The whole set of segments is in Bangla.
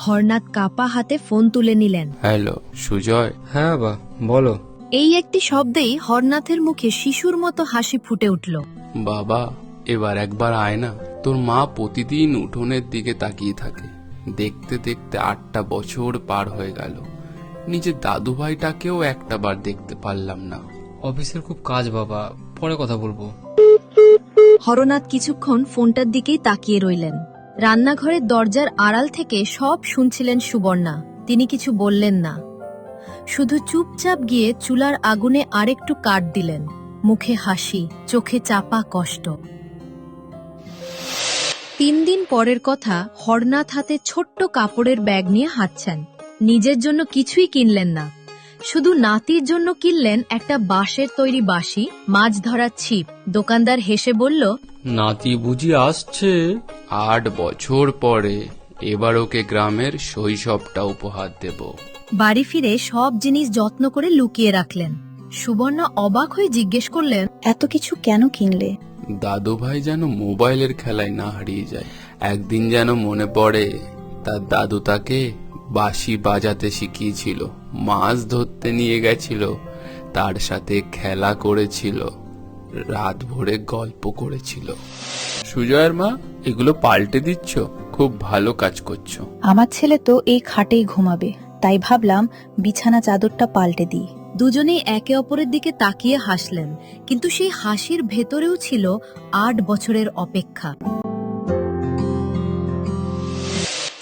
হরনাথ কাপা হাতে ফোন তুলে নিলেন। হ্যালো সুজয়। হ্যাঁ বা বলো। এই একটি শব্দেই হরনাথের মুখে শিশুর মতো হাসি ফুটে উঠল। বাবা এবার একবার আয় না। তোর মা প্রতিদিন উঠোনের দিকে তাকিয়ে থাকে। দেখতে দেখতে 8টা বছর পার হয়ে গেল, নিজের দাদু ভাইটাকেও একটা বার দেখতে পারলাম না। অফিসের খুব কাজ বাবা, পরে কথা বলবো। হরনাথ কিছুক্ষণ ফোনটার দিকেই তাকিয়ে রইলেন। রান্নাঘরের দরজার আড়াল থেকে সব শুনছিলেন সুবর্ণা। তিনি কিছু বললেন না, শুধু চুপচাপ গিয়ে চুলার আগুনে আরেকটু কাঠ দিলেন। মুখে হাসি, চোখে চাপা কষ্ট। 3 দিন পরের কথা। হরনাথ হাতে ছোট্ট কাপড়ের ব্যাগ নিয়ে হাঁটছেন। নিজের জন্য কিছুই কিনলেন না, শুধু নাতির জন্য কিনলেন একটা বাঁশের তৈরি বাঁশি, মাছ ধরার ছিপ। দোকানদার হেসে বলল, নাতি বুঝি আসছে? 8 বছর পরে এবার ওকে গ্রামের শৈশবটা উপহার দেব। বাড়ি ফিরে সব জিনিস যত্ন করে লুকিয়ে রাখলেন। সুবর্ণা অবাক হয়ে জিজ্ঞেস করলেন, এত কিছু কেন কিনলে? দাদু ভাই যেন মোবাইলের খেলায় না হারিয়ে যায়। একদিন যেন মনে পড়ে তার দাদু তাকে বাঁশি বাজাতে শিখিয়েছিল, মাছ ধরতে নিয়ে গেছিল, তার সাথে খেলা করেছিল, রাত ভরে গল্প করেছিল। সুজয়ের মা, এগুলো পাল্টে দিচ্ছ, খুব ভালো কাজ করছো। আমার ছেলে তো এই খাটেই ঘুমাবে, তাই ভাবলাম বিছানা চাদরটা পাল্টে দিই। দুজনেই একে অপরের দিকে তাকিয়ে হাসলেন, কিন্তু সেই হাসির ভেতরেও ছিল 8 বছরের অপেক্ষা।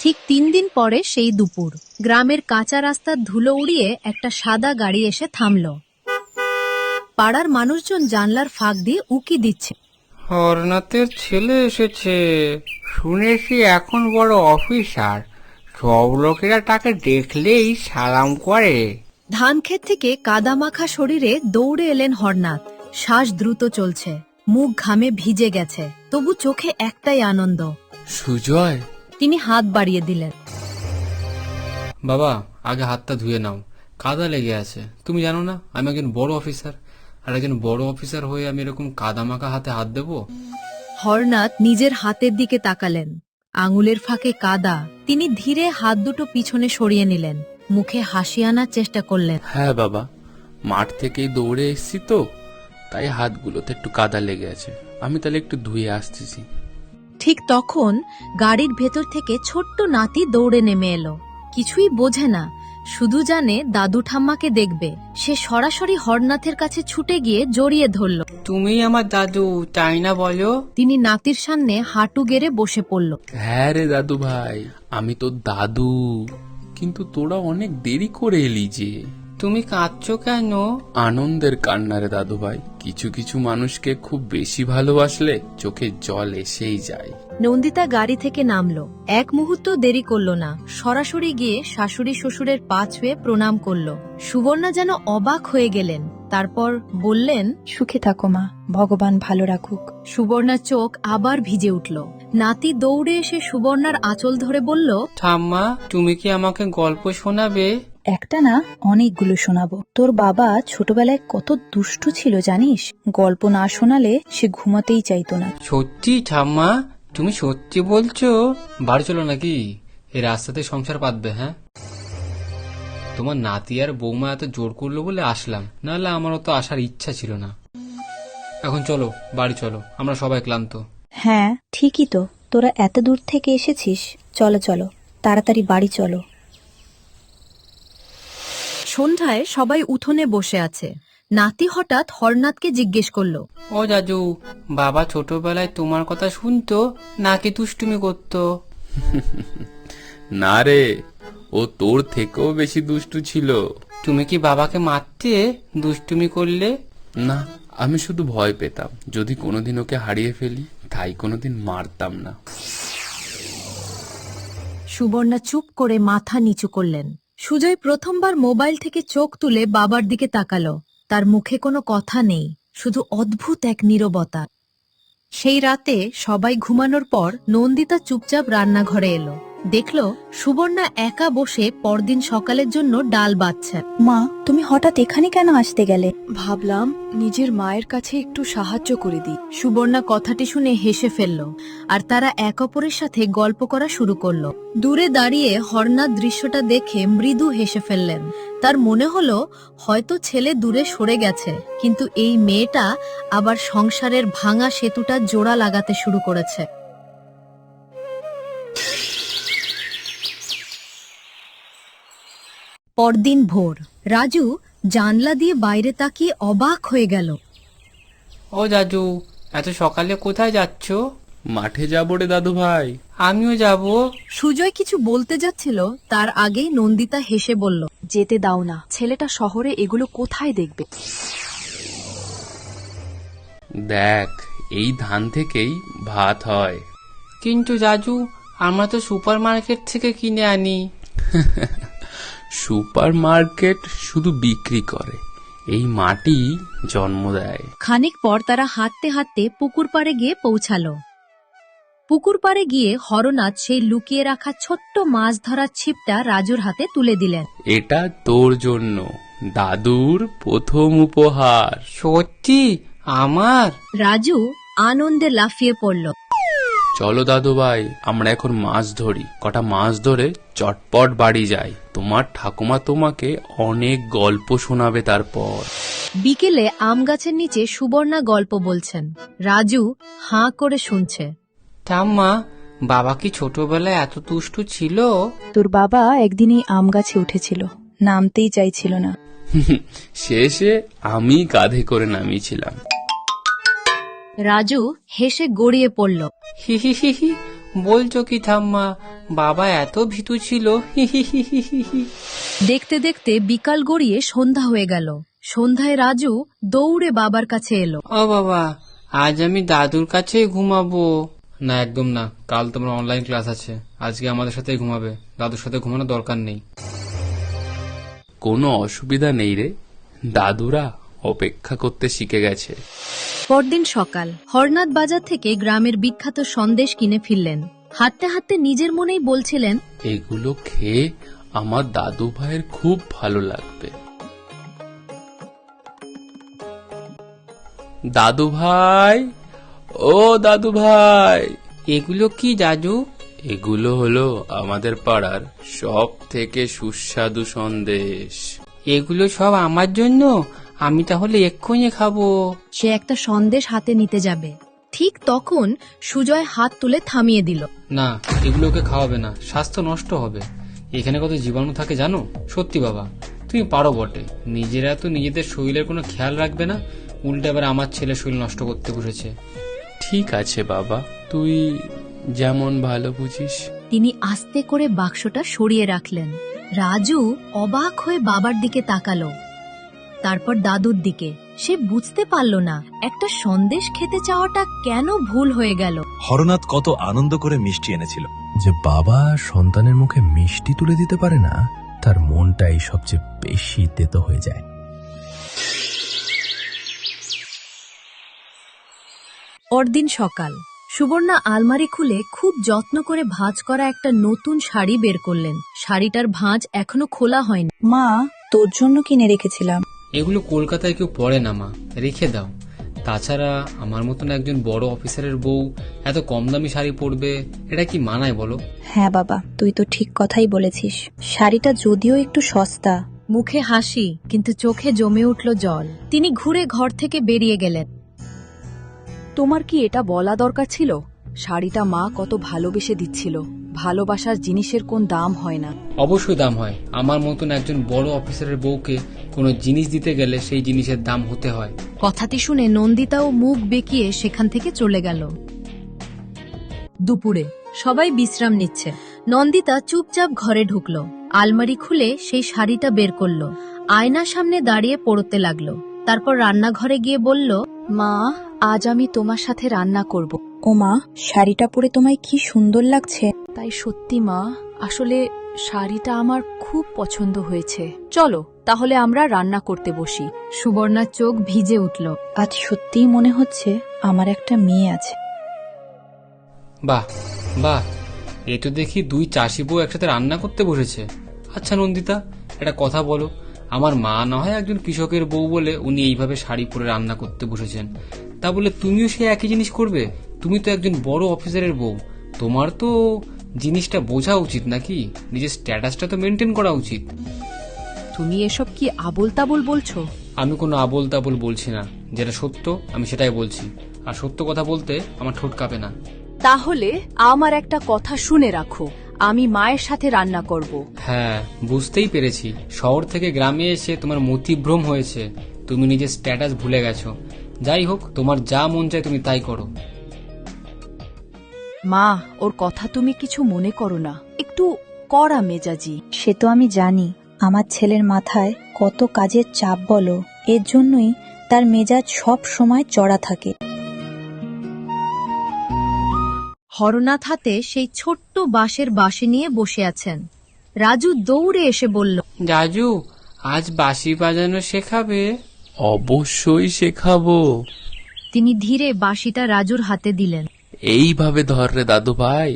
ঠিক 3 দিন পরে সেই দুপুর, গ্রামের কাঁচা রাস্তার ধুলো উড়িয়ে একটা সাদা গাড়ি এসে থামল। পাড়ার মানুষজন জানলার ফাঁক দিয়ে উকি দিচ্ছে। হরনাথের ছেলে এসেছে, শুনেছি এখন বড় অফিসার। সব লোকেরা তাকে দেখলেই সালাম করে। ধানক্ষেত থেকে কাদামাখা শরীরে দৌড়ে এলেন হরনাথ। শ্বাস দ্রুত চলছে, মুখ ঘামে ভিজে গেছে, তবু চোখে একটাই আনন্দ। সুজয়, তিনি হাত বাড়িয়ে দিলেন। বাবা আগে হাতটা ধুয়ে নাও, কাদা লেগে আছে। তুমি জানো না আমি একজন বড় অফিসার, আর একজন বড় অফিসার হয়ে আমি এরকম কাদা মাখা হাতে হাত দেবো? হরনাথ নিজের হাতের দিকে তাকালেন, আঙুলের ফাঁকে কাদা। তিনি ধীরে হাত দুটো পিছনে সরিয়ে নিলেন, মুখে হাসি আনার চেষ্টা করলেন। হ্যাঁ বাবা, মাঠ থেকেই দৌড়ে এসেছি তো, তাই হাতগুলোতে একটু কাদা লেগে আছে। আমি তাহলে একটু ধুয়ে আসতেছি। ঠিক তখন গাড়ির ভেতর থেকে ছোট্ট নাতি দৌড়ে নেমে এলো। কিছুই বোঝে না, শুধু জানে দাদু ঠাম্মাকে দেখবে। সে সরাসরি হরনাথের কাছে ছুটে গিয়ে জড়িয়ে ধরল। তুমি আমার দাদু, তাই না বলো? তিনি নাতির সামনে হাঁটু গেড়ে বসে পড়ল। হ্যাঁ রে দাদু ভাই, আমি তো দাদু। কিন্তু তোরা অনেক দেরি করে এলি যে। তুমি কাঁদছো কেন? আনন্দের কান্না রে দাদু ভাই। কিছু কিছু মানুষকে খুব বেশি ভালোবাসলে চোখে জল এসেই যায়। নন্দিতা গাড়ি থেকে নামলো, এক মুহূর্ত দেরি করলো না, সরাসরি গিয়ে শাশুড়ি শ্বশুরের পা ছুঁয়ে প্রণাম করলো। সুবর্ণা যেন অবাক হয়ে গেলেন, তারপর বললেন, সুখে থাকো মা, ভগবান ভালো রাখুক। সুবর্ণার চোখ আবার ভিজে উঠল। নাতি দৌড়ে এসে সুবর্ণার আঁচল ধরে বলল, ঠাম্মা, তুমি কি আমাকে গল্প শোনাবে? একটা না, অনেকগুলো শোনাবো। তোর বাবা ছোটবেলায় কত দুষ্টু ছিল জানিস? গল্প না শোনালে সে ঘুমাতেই চাইতো না। সত্যি ঠাম্মা? তুমি সত্যি বলছো? বাড়ি চলো নাকি, এই রাস্তাতে সংসার পাতবে? হ্যাঁ, তোমার নাতি আর বৌমা এত জোর করলো বলে আসলাম, নাহলে আমারও তো আসার ইচ্ছা ছিল না। এখন চলো বাড়ি চলো, আমরা সবাই ক্লান্ত। হ্যাঁ ঠিকই তো, তোরা এত দূর থেকে এসেছিস। চলো চলো, তাড়াতাড়ি বাড়ি চলো। সন্ধ্যায় সবাই উঠোনে বসে আছে। নাতি হঠাৎ হরনাথকে জিজ্ঞেস করলো, ও দাদু, বাবা ছোটবেলায় তোমার কথা শুনতো নাকি দুষ্টুমি করতো? না রে, ও তোর থেকেও বেশি দুষ্টু ছিল। তুমি কি বাবাকে মারতে দুষ্টুমি করলে? না, আমি শুধু ভয় পেতাম যদি কোনোদিন ওকে হারিয়ে ফেলি, তাই কোনোদিন মারতাম না। সুবর্ণা চুপ করে মাথা নিচু করলেন। সুজয় প্রথমবার মোবাইল থেকে চোখ তুলে বাবার দিকে তাকালো। তার মুখে কোনো কথা নেই, শুধু অদ্ভুত এক নীরবতা। সেই রাতে সবাই ঘুমানোর পর নন্দিতা চুপচাপ রান্নাঘরে এলো। দেখলো সুবর্ণা একা বসে পরদিন সকালের জন্য ডাল বাচ্ছে। মা, তুমি হঠাৎ এখানে কেন আসতে গেলে? ভাবলাম নিজের মায়ের কাছে একটু সাহায্য করে দিই। সুবর্ণা কথাটি শুনে হেসে ফেলল, আর তারা এক অপরের সাথে গল্প করা শুরু করলো। দূরে দাঁড়িয়ে হরনাথ দৃশ্যটা দেখে মৃদু হেসে ফেললেন। তার মনে হলো হয়তো ছেলে দূরে সরে গেছে, কিন্তু এই মেয়েটা আবার সংসারের ভাঙা সেতুটা জোড়া লাগাতে শুরু করেছে। পরদিন ভোর, রাজু জানলা দিয়ে বাইরে তাকিয়ে অবাক হয়ে গেল। ও জাজু, এত সকালে কোথায় যাচ্ছ? মাঠে যাবো রে দাদু ভাই। আমিও যাব। সুজয় কিছু বলতে যাচ্ছিল, তার আগেই নন্দিতা হেসে বলল, যেতে দাও না, ছেলেটা শহরে এগুলো কোথায় দেখবে? দেখ, এই ধান থেকেই ভাত হয়। কিন্তু জাজু, আমরা তো সুপার মার্কেট থেকে কিনে আনি। সুপার মার্কেট শুধু বিক্রি করে, এই মাটি জন্ম দেয়। খানিক পর তারা হাঁটতে হাঁটতে পুকুর পাড়ে গিয়ে পৌঁছালো। পুকুর পাড়ে গিয়ে হরনাথ সেই লুকিয়ে রাখা ছোট্ট মাছ ধরার ছিপটা রাজুর হাতে তুলে দিলেন। এটা তোর জন্য, দাদুর প্রথম উপহার। সত্যি? আমার? রাজু আনন্দে লাফিয়ে পড়ল। চলো দাদু ভাই, আমরা এখন মাছ ধরি। কটা মাছ ধরে চটপট বাড়ি যাই। তোমার ঠাকুমা তোমাকে অনেক গল্প শোনাবে তারপর। বিকেলে আম গাছের নিচে সুবর্ণা গল্প বলছেন। রাজু হাঁ করে শুনছে। ঠাম্মা, বাবা কি ছোটবেলায় এত দুষ্টু ছিল? তোর বাবা একদিনই আম গাছে উঠেছিল, নামতেই চাইছিল না। শেষে আমি কাঁধে করে নামিয়েছিলাম। রাজু হেসে গড়িয়ে পড়ল। হি হি হি হি, বলছো কি ঠাম্মা? বাবা এত ভীতু ছিল? হি হি হি হি হি হি। দেখতে দেখতে বিকাল গড়িয়ে সন্ধ্যা হয়ে গেল। সন্ধ্যায় রাজু দৌড়ে বাবার কাছে এলো। ও বাবা, আজ আমি দাদুর কাছেই ঘুমাবো। না, একদম না, কাল তোমার অনলাইন ক্লাস আছে, আজকে আমাদের সাথেই ঘুমাবে, দাদুর সাথে ঘুমানোর দরকার নেই। কোনো অসুবিধা নেই রে, দাদুরা অপেক্ষা করতে শিখে গেছে। পরদিন সকাল, হরনাথ বাজার থেকে গ্রামের বিখ্যাত সন্দেশ কিনে ফিরলেন। হাঁটতে হাঁটতে নিজের মনেই বলছিলেন, এগুলো খেয়ে আমার দাদু ভাইয়ের খুব ভালো লাগবে। দাদু ভাই, ও দাদু ভাই। এগুলো কি জাজু? এগুলো হলো আমাদের পাড়ার সব থেকে সুস্বাদু সন্দেশ। এগুলো সব আমার জন্য? আমি তাহলে এক্ষুনি খাবো। সে একটা সন্দেশ হাতে নিতে যাবে, ঠিক তখন সুজয় হাত তুলে থামিয়ে দিল। না, এগুলোকে খাওয়াবে না, স্বাস্থ্য নষ্ট হবে। এখানে কত জীবাণু থাকে জানো? সত্যি বাবা, তুমি পারো বটে, নিজেরা তো নিজেদের শরীরের কোনো খেয়াল রাখবে না, উল্টে আবার আমার ছেলে শরীর নষ্ট করতে বসেছে। ঠিক আছে বাবা, তুই যেমন ভালো বুঝিস। তিনি আস্তে করে বাক্সটা সরিয়ে রাখলেন। রাজু অবাক হয়ে বাবার দিকে তাকালো, তারপর দাদুর দিকে। সে বুঝতে পারল না একটা সন্দেশ খেতে চাওয়াটা কেন ভুল হয়ে গেল। হরনাথ কত আনন্দ করে মিষ্টি এনেছিল। যে বাবা সন্তানের মুখে মিষ্টি তুলে দিতে পারে না, তার মনটাই সবচেয়ে বেশি তেতো হয়ে যায়। পরদিন সকাল, সুবর্ণা আলমারি খুলে খুব যত্ন করে ভাঁজ করা একটা নতুন শাড়ি বের করলেন। শাড়িটার ভাঁজ এখনো খোলা হয়নি। মা, তোর জন্য কিনে রেখেছিলাম। এগুলো কলকাতায় কেউ পড়ে না মা, রেখে দাও। তাছাড়া আমার মতন একজন বড় অফিসারের বউ এত কম দামি শাড়ি পরবে, এটা কি মানায় বলো? হ্যাঁ বাবা, তুই তো ঠিক কথাই বলেছিস। শাড়িটা যদিও একটু সস্তা। মুখে হাসি, কিন্তু চোখে জমে উঠল জল। তিনি ঘুরে ঘর থেকে বেরিয়ে গেলেন। তোমার কি এটা বলা দরকার ছিল? শাড়িটা মা কত ভালোবেসে দিচ্ছিল। ভালোবাসার জিনিসের কোন দাম হয় না। অবশ্যই দাম হয়। আমার মতন একজন বড় অফিসারের বউকে কোনো জিনিস দিতে গেলে সেই জিনিসের দাম হতে হয়। কথাটি শুনে নন্দিতাও মুখ বেঁকিয়ে সেখান থেকে চলে গেল। দুপুরে সবাই বিশ্রাম নিচ্ছে। নন্দিতা চুপচাপ ঘরে ঢুকলো, আলমারি খুলে সেই শাড়িটা বের করলো, আয়নার সামনে দাঁড়িয়ে পড়তে লাগলো। তারপর রান্নাঘরে গিয়ে বলল, মা, আজ আমি তোমার সাথে রান্না করব। ও মা, শাড়িটা পরে তোমায় কি সুন্দর লাগছে। তাই সত্যি মা, আসলে শাড়িটা আমার খুব পছন্দ হয়েছে। চলো তাহলে আমরা রান্না করতে বসি। সুবর্ণার চোখ ভিজে উঠল। আজ সত্যিই মনে হচ্ছে আমার একটা মেয়ে আছে। বাহ বাহ, এ তো দেখি দুই চাষি বউ একসাথে রান্না করতে বসেছে। আচ্ছা নন্দিতা, একটা কথা বলো, আমার মা না হয় একজন কৃষকের বউ বলে উনি এইভাবে শাড়ি পরে রান্না করতে বসেছেন, তা বলে তুমিও সে একই জিনিস করবে? তুমি তো একজন বড় অফিসারের বউ, তোমার তো জিনিসটা বোঝা উচিত নাকি? নিজের স্ট্যাটাসটা তো মেনটেন করা উচিত। তুমি এসব কি আবোল তাবোল বলছো? আমি কোনো আবোল তাবোল বলছি না, যেটা সত্য আমি সেটাই বলছি, আর সত্য কথা বলতে আমার ঠোঁট কাঁপে না। তাহলে আমার একটা কথা শুনে রাখো, আমি মায়ের সাথে রান্না করব। হ্যাঁ, বুঝতেই পেরেছি, শহর থেকে গ্রামে এসে তোমার মতিভ্রম হয়েছে, তুমি নিজের স্ট্যাটাস ভুলে গেছো। যাই হোক, তোমার যা মন চায় তুমি তাই করো। মা, ওর কথা তুমি কিছু মনে করো না, একটু কড়া মেজাজি। সে তো আমি জানি, আমার ছেলের মাথায় কত কাজের চাপ বলো, এর জন্যই তার মেজাজ সব সময় চড়া থাকে। হরনাথ হাতে সেই ছোট্ট বাঁশের বাঁশি নিয়ে বসে আছেন। রাজু দৌড়ে এসে বলল, রাজু, আজ বাঁশি বাজানো শেখাবে? অবশ্যই শেখাবো। তিনি ধীরে বাঁশিটা রাজুর হাতে দিলেন। এইভাবে ধর রে দাদু ভাই,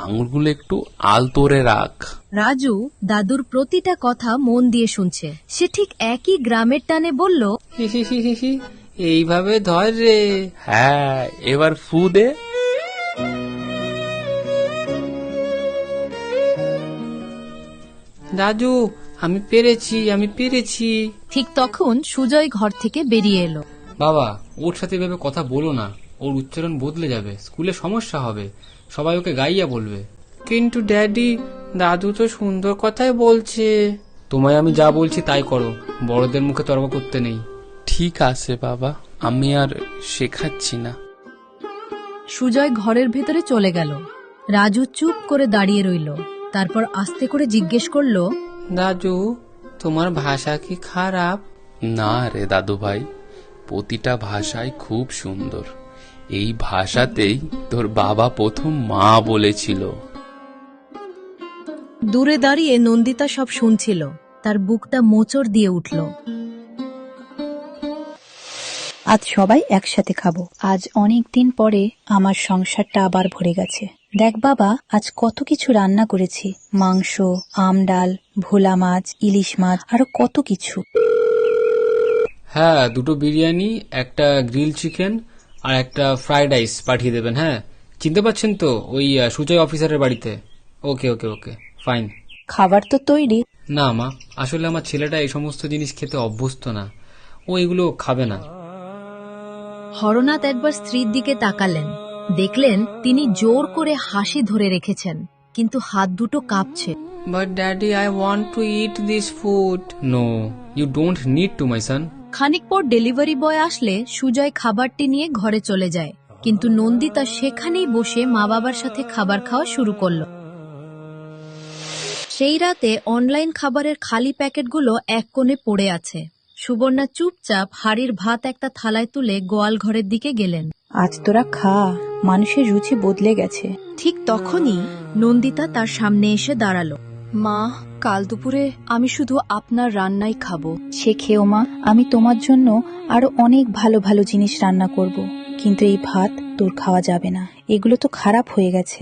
আঙুলগুলো একটু আলতোরে রাখ। রাজু দাদুর প্রতিটা কথা মন দিয়ে শুনছে। সে ঠিক একই গ্রামের টানে বলল, এইভাবে ধর রে। হ্যাঁ, এবার ফু দে। রাজু, আমি পেরেছি। ঠিক তখন সুজয় ঘর থেকে বেরিয়ে এলো। বাবা, ওর সাথে এভাবে কথা বলো না, ওর উচ্চারণ বদলে যাবে, স্কুলে সমস্যা হবে, সবাই ওকে গাইয়া বলবে। কিন্তু ড্যাডি, দাদু তো সুন্দর কথাই বলছে। তোমায় আমি যা বলছি তাই করো, বড়দের মুখে তর্ক করতে নেই। ঠিক আছে বাবা, আমি আর শেখাচ্ছি না। সুজয় ঘরের ভেতরে চলে গেল। রাজু চুপ করে দাঁড়িয়ে রইল। তারপর আস্তে করে জিজ্ঞেস করল, দাদু, তোমার ভাষা কি খারাপ? না রে দাদু ভাই, প্রতিটা ভাষাই খুব সুন্দর। এই ভাষাতেই তোর বাবা প্রথম মা বলেছিল। দূরে দাঁড়িয়ে নন্দিতা সব শুনছিল। তার বুকটা মোচড় দিয়ে উঠল। আজ সবাই একসাথে খাবো। আজ অনেক দিন পরে আমার সংসারটা আবার ভরে গেছে। দেখ বাবা, আজ কত কিছু রান্না করেছি, মাংস, আম ডাল, ভোলা মাছ, ইলিশ মাছ, আরো কত কিছু। হ্যাঁ, দুটো বিরিয়ানি, একটা গ্রিল চিকেন আর একটা ফ্রাইড রাইস পাঠিয়ে দেবেন। হ্যাঁ, চিনতে পারছেন তো, ওই সুজয় অফিসারের বাড়িতে। ওকে ওকে ওকে, ফাইন। খাবার তো তৈরি। না মা, আসলে আমার ছেলেটা এই সমস্ত জিনিস খেতে অভ্যস্ত না, ও এগুলো খাবে না। হরনাথ একবার স্ত্রীর দিকে তাকালেন। দেখলেন তিনি জোর করে হাসি ধরে রেখেছেন, কিন্তু হাত দুটো কাঁপছে। But daddy, I want to eat this food. No, you don't need to my son. খানিক পর ডেলিভারি বয় আসলে সুজয় খাবারটি নিয়ে ঘরে চলে যায়, কিন্তু নন্দিতা সেখানেই বসে মা বাবার সাথে খাবার খাওয়া শুরু করল। সেই রাতে অনলাইন খাবারের খালি প্যাকেটগুলো এক কোণে পড়ে আছে। সুবর্ণা চুপচাপ হাড়ির ভাত একটা থালায় তুলে গোয়াল ঘরের দিকে গেলেন। আজ তোরা খা, মানুষের রুচি বদলে গেছে। ঠিক তখনই নন্দিতা তার সামনে এসে দাঁড়ালো। মা, কাল দুপুরে আমি শুধু আপনার রান্নাই খাবো। সে খেও মা, আমি তোমার জন্য আরো অনেক ভালো ভালো জিনিস রান্না করব, কিন্তু এই ভাত তোর খাওয়া যাবে না, এগুলো তো খারাপ হয়ে গেছে।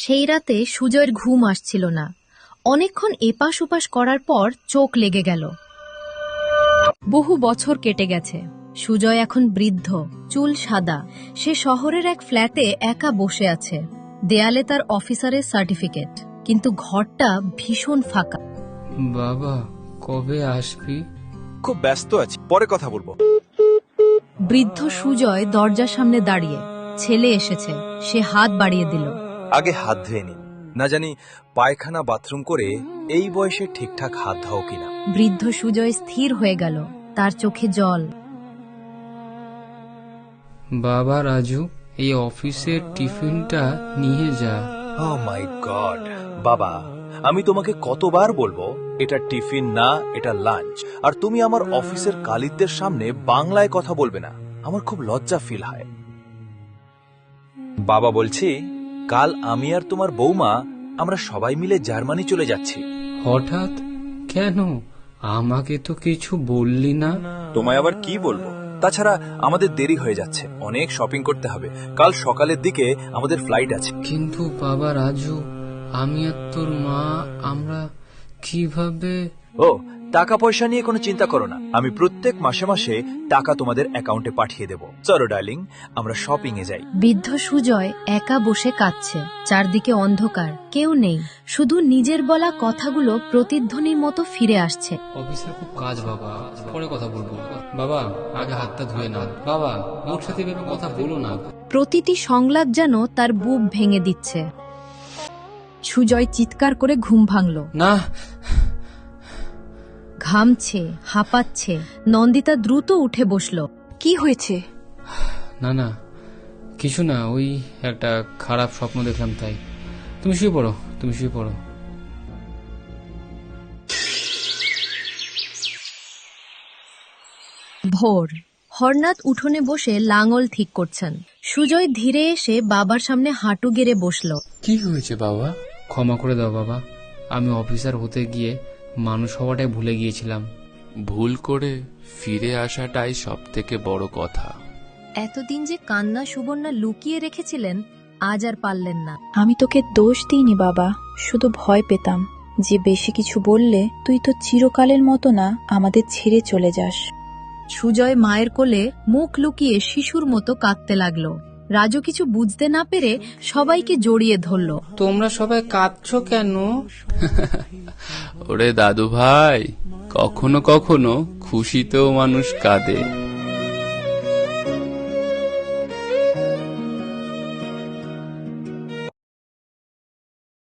সেই রাতে সুজয়ের ঘুম আসছিল না। অনেকক্ষণ এপাশ ওপাশ করার পর চোখ লেগে গেল। বহু বছর কেটে গেছে। সুজয় এখন বৃদ্ধ, চুল সাদা। সে শহরের এক ফ্ল্যাটে একা বসে আছে। দেয়ালে তার অফিসারের সার্টিফিকেট, কিন্তু ঘরটা ভীষণ ফাঁকা। বাবা, কবে আসবি? খুব ব্যস্ত আছি, পরে কথা বলবো। বৃদ্ধ সুজয় দরজার সামনে দাঁড়িয়ে। ছেলে এসেছে, সে হাত বাড়িয়ে দিল। আগে হাত ধুয়ে নিন, না জানি পায়খানা বাথরুম করে এই বয়সে ঠিকঠাক হাত ধাও কিনা। বৃদ্ধ সুজয় স্থির হয়ে গেল, তার চোখে জল। বাবা রাজু, এই অফিসের টিফিনটা নিয়ে যা। ও মাই গড, বাবা, আমি তোমাকে কতবার বলবো এটা টিফিন না, এটা লাঞ্চ, আর তুমি আমার অফিসের কালিকদের সামনে বাংলায় কথা বলবে না। আমার খুব লজ্জা ফিল হয়। বাবা, বলছি কাল আমি আর তোমার বৌমা আমরা সবাই মিলে জার্মানি চলে যাচ্ছি। হঠাৎ কেন? আমাকে তো কিছু বললি না। তোমায় আবার কি বলবো? তাছাড়া আমাদের দেরি হয়ে যাচ্ছে, অনেক শপিং করতে হবে। কাল সকালের দিকে আমাদের ফ্লাইট আছে। কিন্তু বাবা রাজু, আমি আর তোর মা আমরা কিভাবে? ও, টাকা পয়সা নিয়ে কোনো চিন্তা করো না, আমি প্রত্যেক মাসে মাসে টাকা তোমাদের অ্যাকাউন্টে পাঠিয়ে দেব। চলো ডার্লিং, আমরা শপিং এ যাই। বৃদ্ধ সুজয় একা বসে কাঁদছে। চারদিকে অন্ধকার, কেউ নেই, শুধু নিজের বলা কথাগুলো প্রতিধ্বনির মতো ফিরে আসছে। অফিসের খুব কাজ বাবা, পরে কথা বলবো। বাবা আগে হাতটা ধুয়ে না। বাবা ওর সাথে এভাবে কথা বলো না। প্রতিটি সংলাপ যেন তার বুক ভেঙে দিচ্ছে। সুজয় চিৎকার করে ঘুম ভাঙল। না, ঘামছে, হাঁপাচ্ছে। নন্দিতা দ্রুত উঠে বসল। কি হয়েছে? না না কিছু না, ওই একটা খারাপ স্বপ্ন দেখলাম তাই। তুমি শুয়ে পড়ো, তুমি শুয়ে পড়ো। ভোর। হরনাথ উঠোনে বসে লাঙল ঠিক করছেন। সুজয় ধীরে এসে বাবার সামনে হাঁটু গেড়ে বসল। কি হয়েছে বাবা? ক্ষমা করে দাও বাবা, আমি অফিসার হতে গিয়ে মানুষ হওয়াটাই ভুলে গিয়েছিলাম। ভুল করে ফিরে আসাটাই সব থেকে বড় কথা। এতদিন যে কান্না সুবর্ণা লুকিয়ে রেখেছিলেন, আজ আর পারলেন না। আমি তোকে দোষ দিইনি বাবা, শুধু ভয় পেতাম যে বেশি কিছু বললে তুই তো চিরকালের মতো না আমাদের ছেড়ে চলে যাস। সুজয় মায়ের কোলে মুখ লুকিয়ে শিশুর মতো কাঁদতে লাগলো। রাজু কিছু বুঝতে না পেরে সবাইকে জড়িয়ে ধরল। তোমরা সবাই কাঁদছো কেন? ওরে দাদু ভাই, কখনো কখনো খুশিতেও মানুষ কাঁদে।